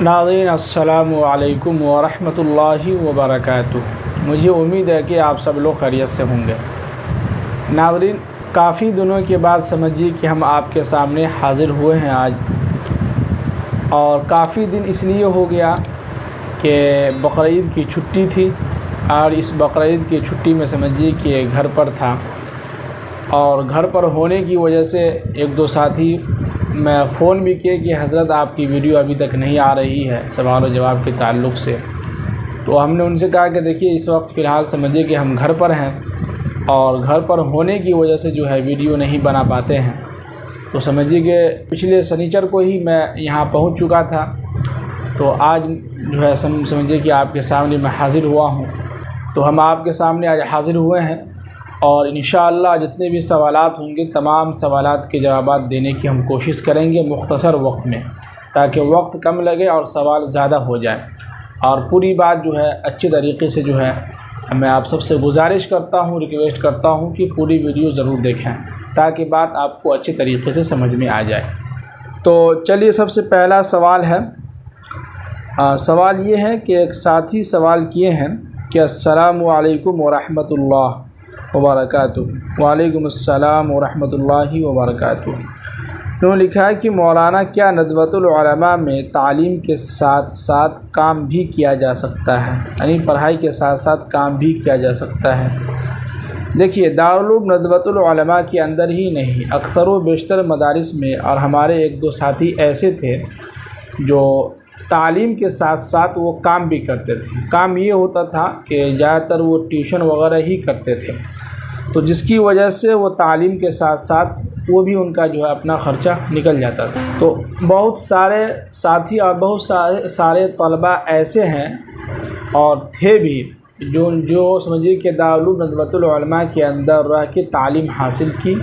ناظرین السلام علیکم ورحمۃ اللہ وبرکاتہ۔ مجھے امید ہے کہ آپ سب لوگ خیریت سے ہوں گے۔ ناظرین، کافی دنوں کے بعد سمجھیے کہ ہم آپ کے سامنے حاضر ہوئے ہیں آج، اور کافی دن اس لیے ہو گیا کہ بقرعید کی چھٹی تھی، اور اس بقرعید کی چھٹی میں سمجھیے کہ گھر پر تھا، اور گھر پر ہونے کی وجہ سے ایک دو ساتھی میں فون بھی کیے کہ حضرت آپ کی ویڈیو ابھی تک نہیں آ رہی ہے سوال و جواب کے تعلق سے۔ تو ہم نے ان سے کہا کہ دیکھیے اس وقت فی الحال سمجھیے کہ ہم گھر پر ہیں، اور گھر پر ہونے کی وجہ سے جو ہے ویڈیو نہیں بنا پاتے ہیں۔ تو سمجھیے کہ پچھلے سنیچر کو ہی میں یہاں پہنچ چکا تھا، تو آج جو ہے سمجھیے کہ آپ کے سامنے میں حاضر ہوا ہوں۔ تو ہم آپ کے سامنے آج حاضر ہوئے ہیں، اور انشاءاللہ جتنے بھی سوالات ہوں گے تمام سوالات کے جوابات دینے کی ہم کوشش کریں گے مختصر وقت میں، تاکہ وقت کم لگے اور سوال زیادہ ہو جائے، اور پوری بات جو ہے اچھے طریقے سے جو ہے میں آپ سب سے گزارش کرتا ہوں، ریکویسٹ کرتا ہوں کہ پوری ویڈیو ضرور دیکھیں تاکہ بات آپ کو اچھے طریقے سے سمجھ میں آ جائے۔ تو چلیے، سب سے پہلا سوال ہے، سوال یہ ہے کہ ایک ساتھی سوال کیے ہیں کہ السلام علیکم ورحمۃ اللہ وبرکاتہ۔ وعلیکم السلام ورحمۃ اللہ وبرکاتہ۔ انہوں نے لکھا ہے کہ مولانا کیا ندوۃ العلماء میں تعلیم کے ساتھ ساتھ کام بھی کیا جا سکتا ہے، یعنی پڑھائی کے ساتھ ساتھ کام بھی کیا جا سکتا ہے؟ دیکھیے، دارالعلوم ندوۃ العلماء کے اندر ہی نہیں، اکثر و بیشتر مدارس میں، اور ہمارے ایک دو ساتھی ایسے تھے جو تعلیم کے ساتھ ساتھ وہ کام بھی کرتے تھے۔ کام یہ ہوتا تھا کہ زیادہ تر وہ ٹیوشن وغیرہ ہی کرتے تھے، تو جس کی وجہ سے وہ تعلیم کے ساتھ ساتھ وہ بھی ان کا جو ہے اپنا خرچہ نکل جاتا تھا۔ تو بہت سارے ساتھی اور بہت سارے طلباء ایسے ہیں اور تھے بھی جو سمجھیے کہ دارالعلوم ندوۃ العلماء کے اندر رہ کے تعلیم حاصل کی،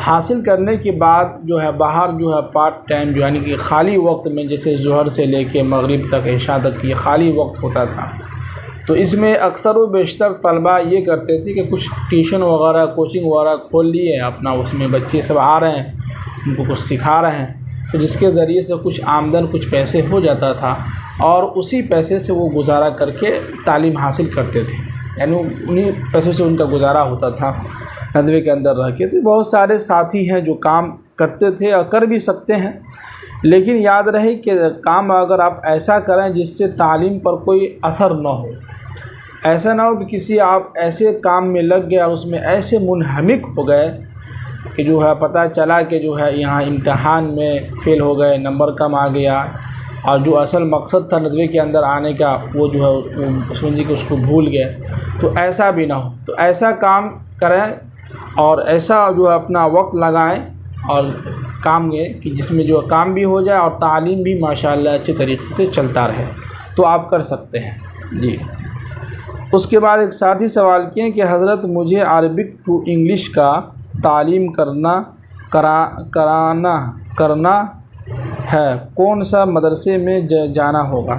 حاصل کرنے کے بعد جو ہے باہر جو ہے پارٹ ٹائم جو یعنی کہ خالی وقت میں، جیسے ظہر سے لے کے مغرب تک، عشاء تک یہ خالی وقت ہوتا تھا، تو اس میں اکثر و بیشتر طلباء یہ کرتے تھے کہ کچھ ٹیوشن وغیرہ کوچنگ وغیرہ کھول لیے اپنا، اس میں بچے سب آ رہے ہیں، ان کو کچھ سکھا رہے ہیں، تو جس کے ذریعے سے کچھ آمدن، کچھ پیسے ہو جاتا تھا، اور اسی پیسے سے وہ گزارا کر کے تعلیم حاصل کرتے تھے، یعنی انہی پیسوں سے ان کا گزارا ہوتا تھا ندوے کے اندر رہ کے۔ تو بہت سارے ساتھی ہیں جو کام کرتے تھے اور کر بھی سکتے ہیں، لیکن یاد رہے کہ کام اگر آپ ایسا کریں جس سے تعلیم پر کوئی اثر نہ ہو، ایسا نہ ہو کہ کسی آپ ایسے کام میں لگ گئے اور اس میں ایسے منہمک ہو گئے کہ جو ہے پتہ چلا کہ جو ہے یہاں امتحان میں فیل ہو گئے، نمبر کم آ گیا، اور جو اصل مقصد تھا ندوے کے اندر آنے کا وہ جو ہے سمجھیے کہ اس کو بھول گئے۔ تو ایسا بھی نہ ہو، تو ایسا کام کریں اور ایسا جو ہے اپنا وقت لگائیں اور کام میں کہ جس میں جو کام بھی ہو جائے اور تعلیم بھی ماشاءاللہ اچھے طریقے سے چلتا رہے، تو آپ کر سکتے ہیں جی۔ اس کے بعد ایک ساتھی سوال کیے کہ حضرت مجھے عربک ٹو انگلش کا تعلیم کرنا ہے، کون سا مدرسے میں جانا ہوگا؟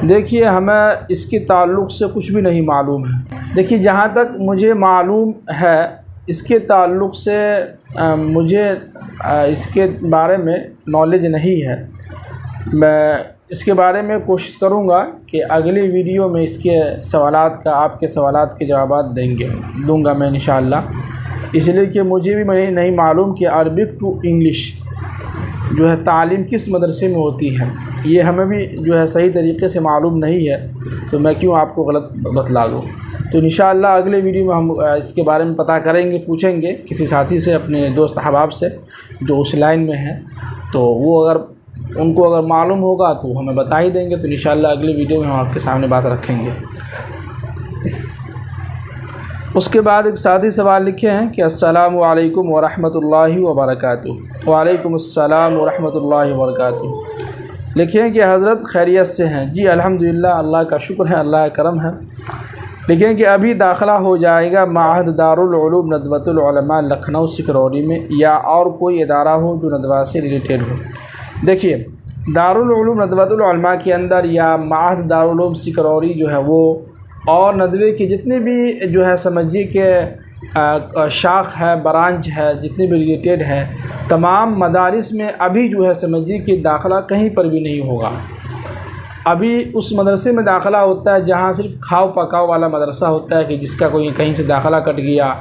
دیکھیے، ہمیں اس کے تعلق سے کچھ بھی نہیں معلوم ہے۔ دیکھیے، جہاں تک مجھے معلوم ہے اس کے تعلق سے مجھے اس کے بارے میں نالج نہیں ہے۔ میں اس کے بارے میں کوشش کروں گا کہ اگلی ویڈیو میں اس کے سوالات کا، آپ کے سوالات کے جوابات دوں گا میں انشاءاللہ، اس لیے کہ مجھے بھی نہیں معلوم کہ عربک ٹو انگلش جو ہے تعلیم کس مدرسے میں ہوتی ہے، یہ ہمیں بھی جو ہے صحیح طریقے سے معلوم نہیں ہے، تو میں کیوں آپ کو غلط بتلا دوں۔ تو انشاءاللہ اگلے ویڈیو میں ہم اس کے بارے میں پتہ کریں گے، پوچھیں گے کسی ساتھی سے، اپنے دوست احباب سے جو اس لائن میں ہیں، تو وہ اگر ان کو اگر معلوم ہوگا تو ہمیں بتا ہی دیں گے، تو انشاءاللہ اگلی ویڈیو میں ہم آپ کے سامنے بات رکھیں گے۔ اس کے بعد ایک ساتھی سوال لکھے ہیں کہ السلام علیکم ورحمۃ اللہ وبرکاتہ۔ وعلیکم السلام ورحمۃ اللہ وبرکاتہ۔ لکھے ہیں کہ حضرت خیریت سے ہیں؟ جی الحمدللہ، اللہ کا شکر ہے، اللہ کا کرم ہے۔ لکھیں کہ ابھی داخلہ ہو جائے گا معہد دارالعلوم ندوۃ العلماء لکھنؤ سکروری میں، یا اور کوئی ادارہ ہو جو ندوہ سے ریلیٹڈ ہو؟ دیکھیے، دارالعلوم ندوۃ العلماء کے اندر یا معہد دارالعلوم سکروری جو ہے وہ، اور ندوے کے جتنے بھی جو ہے سمجھیے کہ شاخ ہے، برانچ ہے، جتنے بھی ریلیٹڈ ہیں، تمام مدارس میں ابھی جو ہے سمجھیے کہ داخلہ کہیں پر بھی نہیں ہوگا۔ ابھی اس مدرسے میں داخلہ ہوتا ہے جہاں صرف کھاؤ پکاؤ والا مدرسہ ہوتا ہے کہ جس کا کوئی کہیں سے داخلہ کٹ گیا،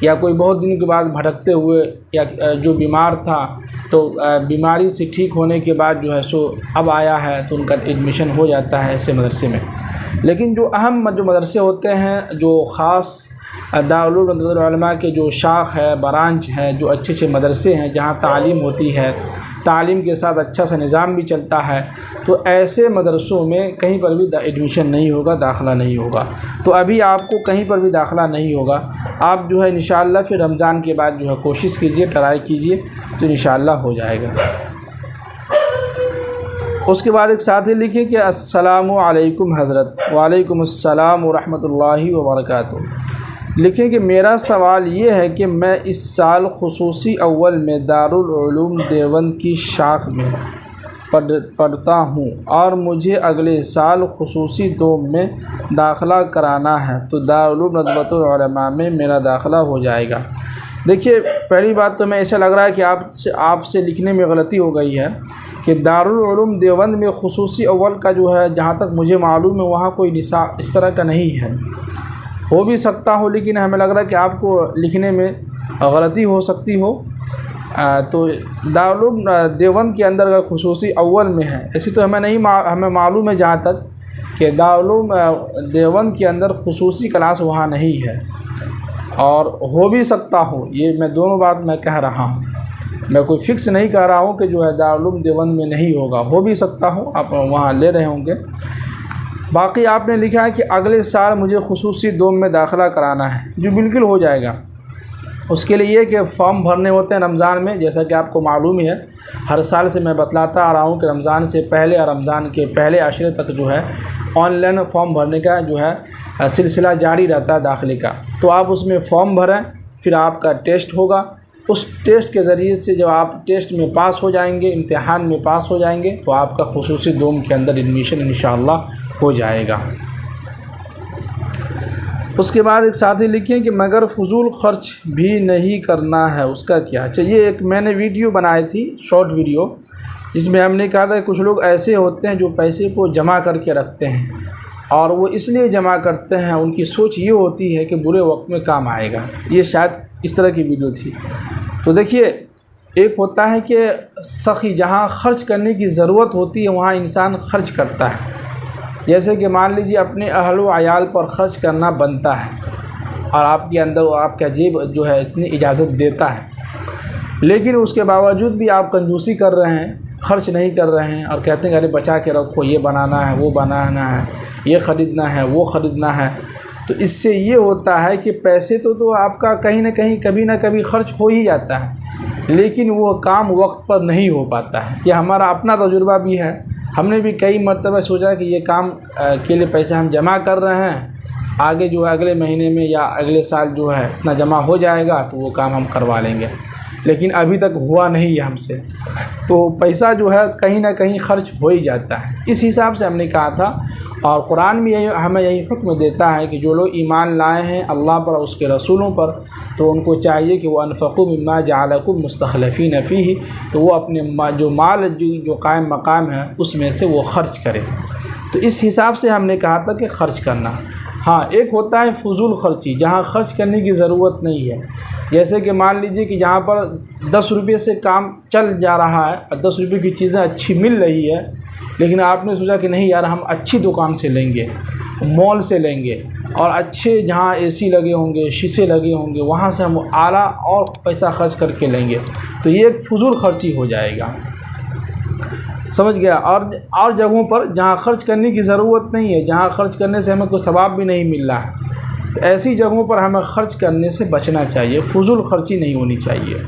یا کوئی بہت دن کے بعد بھٹکتے ہوئے، یا جو بیمار تھا تو بیماری سے ٹھیک ہونے کے بعد جو ہے سو اب آیا ہے تو ان کا ایڈمیشن ہو جاتا ہے ایسے مدرسے میں۔ لیکن جو اہم جو مدرسے ہوتے ہیں، جو خاص دارالعلوم العلماء کے جو شاخ ہے، برانچ ہے، جو اچھے اچھے مدرسے ہیں جہاں تعلیم ہوتی ہے، تعلیم کے ساتھ اچھا سا نظام بھی چلتا ہے، تو ایسے مدرسوں میں کہیں پر بھی ایڈمیشن نہیں ہوگا، داخلہ نہیں ہوگا۔ تو ابھی آپ کو کہیں پر بھی داخلہ نہیں ہوگا، آپ جو ہے انشاءاللہ پھر رمضان کے بعد جو ہے کوشش کیجئے، ٹرائی کیجئے، تو انشاءاللہ ہو جائے گا۔ اس کے بعد ایک ساتھی لکھے کہ السلام علیکم حضرت۔ وعلیکم السلام ورحمۃ اللہ وبرکاتہ۔ لکھیں کہ میرا سوال یہ ہے کہ میں اس سال خصوصی اول میں دارالعلوم دیوبند کی شاخ میں پڑھتا ہوں، اور مجھے اگلے سال خصوصی دوم میں داخلہ کرانا ہے، تو دارالعلوم ندوۃ العلماء میں میرا داخلہ ہو جائے گا؟ دیکھیے، پہلی بات تو میں ایسا لگ رہا ہے کہ آپ سے لکھنے میں غلطی ہو گئی ہے کہ دارالعلوم دیوبند میں خصوصی اول کا جو ہے، جہاں تک مجھے معلوم ہے وہاں کوئی نصاب اس طرح کا نہیں ہے۔ ہو بھی سکتا ہو، لیکن ہمیں لگ رہا ہے کہ آپ کو لکھنے میں غلطی ہو سکتی ہو۔ تو دارالعلوم دیوبند کے اندر اگر خصوصی اول میں ہے، ایسی تو ہمیں معلوم ہے جہاں تک کہ دارالعلوم دیوبند کے اندر خصوصی کلاس وہاں نہیں ہے، اور ہو بھی سکتا ہو، یہ میں دونوں بات میں کہہ رہا ہوں، میں کوئی فکس نہیں کہہ رہا ہوں کہ جو ہے دارالعلوم دیوبند میں نہیں ہوگا، ہو بھی سکتا ہو آپ وہاں لے رہے ہوں گے۔ باقی آپ نے لکھا ہے کہ اگلے سال مجھے خصوصی دوم میں داخلہ کرانا ہے، جو بالکل ہو جائے گا۔ اس کے لیے یہ کہ فارم بھرنے ہوتے ہیں رمضان میں، جیسا کہ آپ کو معلوم ہی ہے، ہر سال سے میں بتلاتا آ رہا ہوں کہ رمضان سے پہلے اور رمضان کے پہلے عشرے تک جو ہے آن لائن فارم بھرنے کا جو ہے سلسلہ جاری رہتا ہے داخلے کا۔ تو آپ اس میں فارم بھریں، پھر آپ کا ٹیسٹ ہوگا، اس ٹیسٹ کے ذریعے سے جب آپ ٹیسٹ میں پاس ہو جائیں گے، امتحان میں پاس ہو جائیں گے، تو آپ کا خصوصی دوم کے اندر ایڈمیشن انشاءاللہ ہو جائے گا۔ اس کے بعد ایک ساتھی لکھیں کہ مگر فضول خرچ بھی نہیں کرنا ہے، اس کا کیا؟ اچھا، یہ ایک میں نے ویڈیو بنائی تھی، شارٹ ویڈیو، جس میں ہم نے کہا تھا کہ کچھ لوگ ایسے ہوتے ہیں جو پیسے کو جمع کر کے رکھتے ہیں، اور وہ اس لیے جمع کرتے ہیں، ان کی سوچ یہ ہوتی ہے کہ برے وقت میں کام آئے گا۔ یہ شاید اس طرح کی ویڈیو تھی۔ تو دیکھیے، ایک ہوتا ہے کہ سخی جہاں خرچ کرنے کی ضرورت ہوتی ہے وہاں انسان خرچ کرتا ہے، جیسے کہ مان لیجیے اپنے اہل و عیال پر خرچ کرنا بنتا ہے، اور آپ کے اندر آپ کا جیب جو ہے اتنی اجازت دیتا ہے، لیکن اس کے باوجود بھی آپ کنجوسی کر رہے ہیں، خرچ نہیں کر رہے ہیں، اور کہتے ہیں کہ ارے بچا کے رکھو، یہ بنانا ہے، وہ بنانا ہے، یہ خریدنا ہے، وہ خریدنا ہے۔ تو اس سے یہ ہوتا ہے کہ پیسے تو آپ کا کہیں نہ کہیں کبھی نہ کبھی خرچ ہو ہی جاتا ہے، لیکن وہ کام وقت پر نہیں ہو پاتا ہے۔ یہ ہمارا اپنا تجربہ بھی ہے، ہم نے بھی کئی مرتبہ سوچا کہ یہ کام کے لیے پیسے ہم جمع کر رہے ہیں، آگے جو ہے اگلے مہینے میں یا اگلے سال جو ہے اتنا جمع ہو جائے گا تو وہ کام ہم کروا لیں گے، لیکن ابھی تک ہوا نہیں ہے ہم سے۔ تو پیسہ جو ہے کہیں نہ کہیں خرچ ہو ہی جاتا ہے۔ اس حساب سے ہم نے کہا تھا، اور قرآن بھی ہمیں یہی حکم دیتا ہے کہ جو لوگ ایمان لائے ہیں اللہ پر اور اس کے رسولوں پر، تو ان کو چاہیے کہ وہ انفقوا مما جعلکم مستخلفین فیہ، تو وہ اپنے جو مال جو قائم مقام ہے اس میں سے وہ خرچ کرے۔ تو اس حساب سے ہم نے کہا تھا کہ خرچ کرنا۔ ہاں، ایک ہوتا ہے فضول خرچی، جہاں خرچ کرنے کی ضرورت نہیں ہے، جیسے کہ مان لیجیے کہ جہاں پر 10 روپے سے کام چل جا رہا ہے اور 10 روپے کی چیزیں اچھی مل رہی ہے، لیکن آپ نے سوچا کہ نہیں یار، ہم اچھی دکان سے لیں گے، مال سے لیں گے، اور اچھے جہاں اے سی لگے ہوں گے، شیشے لگے ہوں گے، وہاں سے ہم اعلیٰ اور پیسہ خرچ کر کے لیں گے، تو یہ ایک فضول خرچی ہو جائے گا، سمجھ گیا۔ اور جگہوں پر جہاں خرچ کرنے کی ضرورت نہیں ہے، جہاں خرچ کرنے سے ہمیں کوئی ثواب بھی نہیں مل رہا ہے، تو ایسی جگہوں پر ہمیں خرچ کرنے سے بچنا چاہیے، فضول خرچی نہیں ہونی چاہیے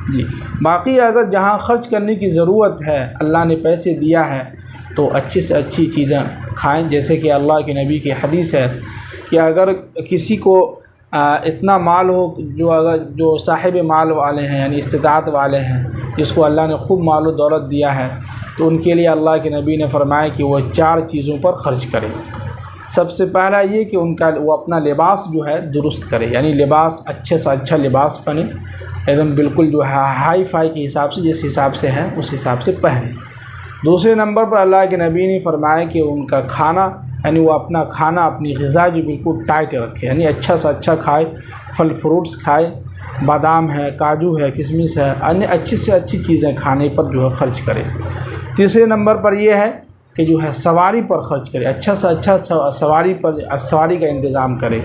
جی۔ باقی اگر جہاں خرچ کرنے کی ضرورت ہے، اللہ نے پیسے دیا ہے، تو اچھی سے اچھی چیزیں کھائیں، جیسے کہ اللہ کے نبی کی حدیث ہے کہ اگر کسی کو اتنا مال ہو، جو صاحب مال والے ہیں یعنی استطاعت والے ہیں، جس کو اللہ نے خوب مال و دولت دیا ہے، تو ان کے لیے اللہ کے نبی نے فرمایا کہ وہ 4 چیزوں پر خرچ کریں۔ سب سے پہلا یہ کہ وہ اپنا لباس جو ہے درست کرے، یعنی لباس اچھے سے اچھا لباس پہنے، ایک دم بالکل جو ہے ہائی فائی کے حساب سے، جس حساب سے ہے اس حساب سے پہنے۔ دوسرے نمبر پر اللہ کے نبی نے فرمایا کہ ان کا کھانا یعنی وہ اپنا کھانا اپنی غذا جو بالکل ٹائٹ رکھے، یعنی اچھا سے اچھا کھائے، پھل فروٹس کھائے، بادام ہے، کاجو ہے، کشمش ہے، یعنی اچھی سے اچھی چیزیں کھانے پر جو ہے خرچ کرے۔ تیسرے نمبر پر یہ ہے کہ جو ہے سواری پر خرچ کرے، اچھا سے اچھا سواری کا انتظام کرے،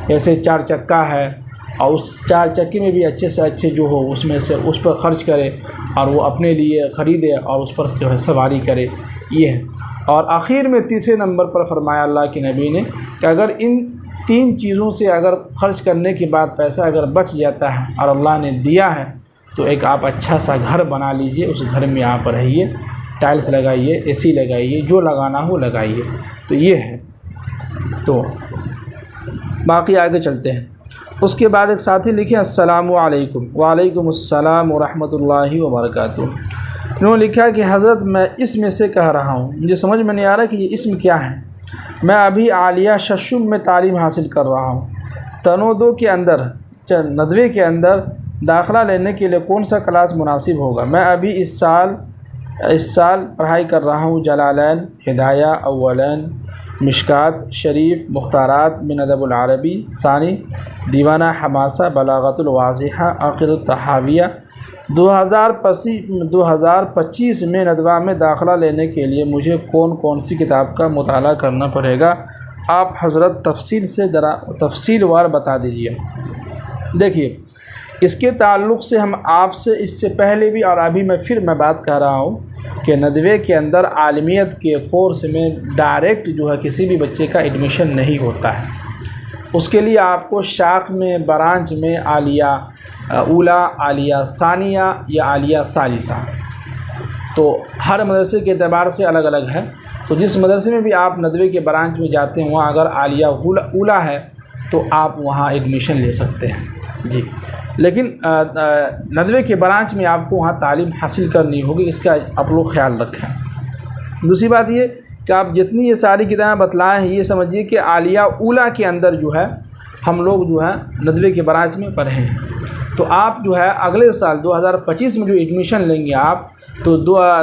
جیسے 4 چکا ہے اور اس 4 چکے میں بھی اچھے سے اچھے جو ہو اس میں سے اس پر خرچ کرے اور وہ اپنے لیے خریدے اور اس پر جو ہے سواری کرے، یہ ہے۔ اور آخر میں تیسرے نمبر پر فرمایا اللہ کے نبی نے کہ اگر ان 3 چیزوں سے اگر خرچ کرنے کے بعد پیسہ اگر بچ جاتا ہے اور اللہ نے دیا ہے تو ایک آپ اچھا سا گھر بنا لیجئے، اس گھر میں آپ رہیے، ٹائلس لگائیے، اے سی لگائیے، جو لگانا ہو لگائیے۔ تو یہ ہے، تو باقی آگے چلتے ہیں۔ اس کے بعد ایک ساتھی لکھے السلام علیکم۔ وعلیکم السلام ورحمۃ اللہ وبرکاتہ۔ انہوں نے لکھا کہ حضرت میں اس میں سے کہہ رہا ہوں، مجھے سمجھ میں نہیں آ رہا کہ یہ اسم کیا ہے۔ میں ابھی عالیہ ششم میں تعلیم حاصل کر رہا ہوں۔ تنودو کے اندر 90 کے اندر داخلہ لینے کے لیے کون سا کلاس مناسب ہوگا؟ میں ابھی اس سال پڑھائی کر رہا ہوں جلالین، ہدایہ، اولین، مشکات شریف، مختارات من ادب العربی، ثانی دیوانہ حماسہ، بلاغت الواضحہ، عقیدۃ الطحاویہ۔ 2025 میں ندوہ میں داخلہ لینے کے لیے مجھے کون سی کتاب کا مطالعہ کرنا پڑے گا؟ آپ حضرت تفصیل وار بتا دیجیے۔ دیکھیے، اس کے تعلق سے ہم آپ سے اس سے پہلے بھی اور ابھی میں بات کر رہا ہوں کہ ندوے کے اندر عالمیت کے کورس میں ڈائریکٹ جو ہے کسی بھی بچے کا ایڈمیشن نہیں ہوتا ہے۔ اس کے لیے آپ کو شاخ میں، برانچ میں عالیہ اولا، عالیہ ثانیہ یا عالیہ ثالثہ، تو ہر مدرسے کے اعتبار سے الگ الگ ہے۔ تو جس مدرسے میں بھی آپ ندوے کے برانچ میں جاتے ہیں وہاں اگر عالیہ اولا ہے تو آپ وہاں ایڈمیشن لے سکتے ہیں جی، لیکن ندوے کے برانچ میں آپ کو وہاں تعلیم حاصل کرنی ہوگی، اس کا آپ لوگ خیال رکھیں۔ دوسری بات یہ کہ آپ جتنی یہ ساری کتابیں بتلائے ہیں یہ سمجھیے کہ عالیہ اولا کے اندر جو ہے ہم لوگ جو ہے ندوے کے برانچ میں پڑھے ہیں۔ تو آپ جو ہے اگلے سال 2025 میں جو ایڈمیشن لیں گے آپ تو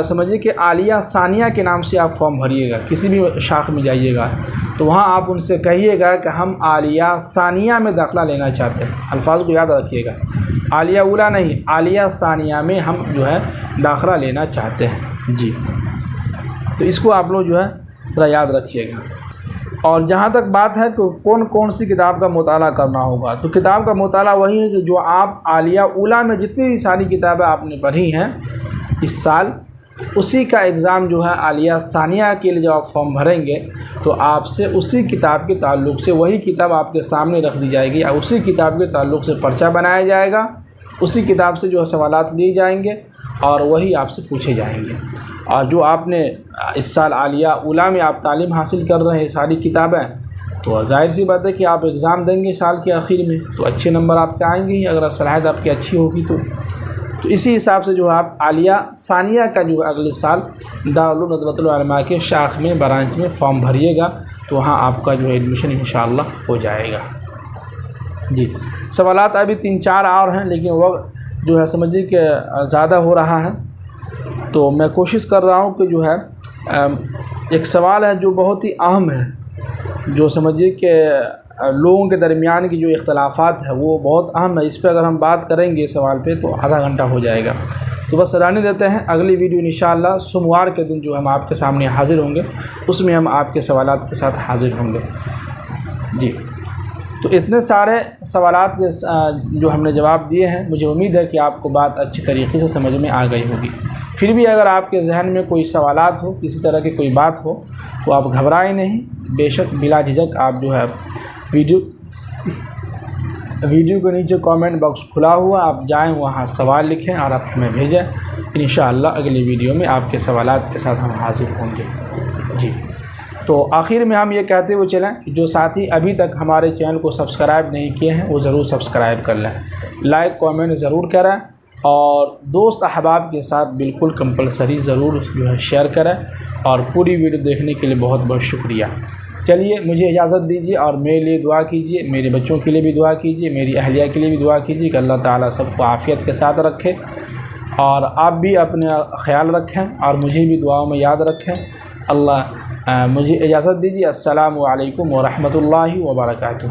سمجھیے کہ عالیہ ثانیہ کے نام سے آپ فارم بھریے گا، کسی بھی شاخ میں جائیے گا تو وہاں آپ ان سے کہیے گا کہ ہم عالیہ ثانیہ میں داخلہ لینا چاہتے ہیں، الفاظ کو یاد رکھیے گا، عالیہ اولا نہیں، عالیہ ثانیہ میں ہم جو ہے داخلہ لینا چاہتے ہیں جی۔ تو اس کو آپ لوگ جو ہے ذرا یاد رکھیے گا۔ اور جہاں تک بات ہے کہ کون سی کتاب کا مطالعہ کرنا ہوگا، تو کتاب کا مطالعہ وہی ہے کہ جو آپ عالیہ اولا میں جتنی بھی ساری کتابیں آپ نے پڑھی ہیں اس سال، اسی کا ایگزام جو ہے عالیہ ثانیہ کے لیے جب آپ فارم بھریں گے تو آپ سے اسی کتاب کے تعلق سے وہی کتاب آپ کے سامنے رکھ دی جائے گی، اور اسی کتاب کے تعلق سے پرچہ بنایا جائے گا، اسی کتاب سے جو ہے سوالات لیے جائیں گے اور وہی آپ سے پوچھے جائیں گے۔ اور جو آپ نے اس سال عالیہ اولا میں آپ تعلیم حاصل کر رہے ہیں ساری کتابیں، تو ظاہر سی بات ہے کہ آپ ایگزام دیں گے سال کے آخر میں تو اچھے نمبر آپ کے آئیں گے ہی، اگر صلاحیت آپ کی اچھی ہوگی تو اسی حساب سے جو ہے آپ عالیہ ثانیہ کا جو ہے اگلے سال دارالعلوم ندوۃ العلماء کے شاخ میں برانچ میں فارم بھریے گا تو وہاں آپ کا جو ہے ایڈمیشن انشاءاللہ ہو جائے گا جی۔ سوالات ابھی 3-4 اور ہیں لیکن وقت جو ہے سمجھیے کہ زیادہ ہو رہا ہے، تو میں کوشش کر رہا ہوں کہ جو ہے ایک سوال ہے جو بہت ہی اہم ہے، جو سمجھیے کہ لوگوں کے درمیان کی جو اختلافات ہے وہ بہت اہم ہے، اس پہ اگر ہم بات کریں گے سوال پہ تو آدھا گھنٹہ ہو جائے گا۔ تو بس رہنے دیتے ہیں، اگلی ویڈیو انشاءاللہ سوموار کے دن جو ہم آپ کے سامنے حاضر ہوں گے، اس میں ہم آپ کے سوالات کے ساتھ حاضر ہوں گے جی۔ تو اتنے سارے سوالات کے جو ہم نے جواب دیے ہیں، مجھے امید ہے کہ آپ کو بات اچھی طریقے سے سمجھ میں آ گئی ہوگی۔ پھر بھی اگر آپ کے ذہن میں کوئی سوالات ہو، کسی طرح کی کوئی بات ہو تو آپ گھبرائیں نہیں، بے شک بلا جھجک آپ جو ہے ویڈیو کے نیچے کامنٹ باکس کھلا ہوا، آپ جائیں وہاں سوال لکھیں اور آپ ہمیں بھیجیں، انشاءاللہ اگلی ویڈیو میں آپ کے سوالات کے ساتھ ہم حاضر ہوں گے جی۔ تو آخر میں ہم یہ کہتے ہوئے چلیں کہ جو ساتھی ابھی تک ہمارے چینل کو سبسکرائب نہیں کیے ہیں وہ ضرور سبسکرائب کر لیں، لائک کامنٹ ضرور کریں، اور دوست احباب کے ساتھ بالکل کمپلسری ضرور جو ہے شیئر کریں، اور پوری ویڈیو دیکھنے کے لیے بہت بہت شکریہ۔ چلیے مجھے اجازت دیجیے اور میرے لیے دعا کیجیے، میرے بچوں کے لیے بھی دعا کیجیے، میری اہلیہ کے لیے بھی دعا کیجیے کہ اللہ تعالیٰ سب کو عافیت کے ساتھ رکھے اور آپ بھی اپنا خیال رکھیں اور مجھے بھی دعاؤں میں یاد رکھیں۔ اللہ مجھے اجازت دیجیے۔ السلام علیکم ورحمۃ اللہ وبرکاتہ۔